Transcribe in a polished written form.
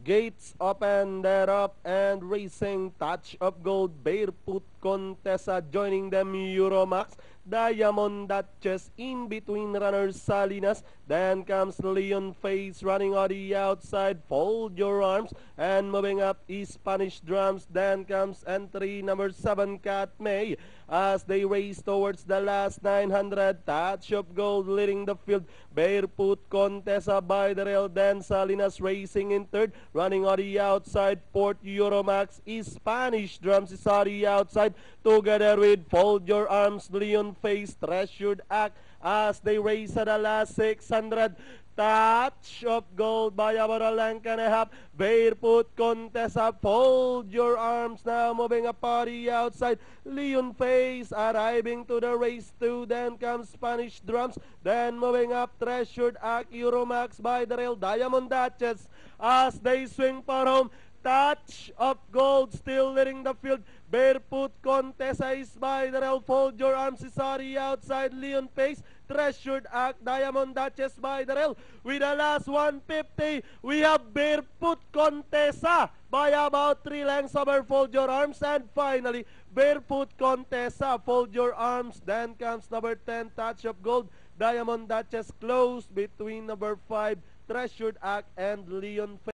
Gates open, they're up and racing. Touch of Gold, Barefoot Contessa joining them. Euromax, Diamond Duchess in between runners. Salinas, then comes Leon Face running on the outside. Fold Your Arms, and moving up is Spanish Drums. Then comes entry number 7, Cat May, as they race towards the last 900. Touch of Gold leading the field. Barefoot Contessa by the rail. Then Salinas racing in third. Running on the outside, Port Euromax is Spanish Drums is on the outside. Together with Fold Your Arms, Leon Face, Treasured Act as they race at the last 600. Touch of Gold by about a length and a half. Barefoot Contessa, Fold Your Arms now moving up on the outside. Leon Face arriving to the race 2. Then comes Spanish Drums. Then moving up, Treasured Act, Euromax by the rail. Diamond Duchess as they swing for home. Touch of Gold still leading the field. Barefoot Contessa is by the rail. Fold Your Arms is on the outside. Leon Face, Treasured Act, Diamond Duchess by the rail. With the last 150, we have Barefoot Contessa by about 3 lengths over Fold Your Arms. And finally, Barefoot Contessa, Fold Your Arms. Then comes number 10, Touch of Gold. Diamond Duchess close between number 5, Treasured Act, and Leon Face.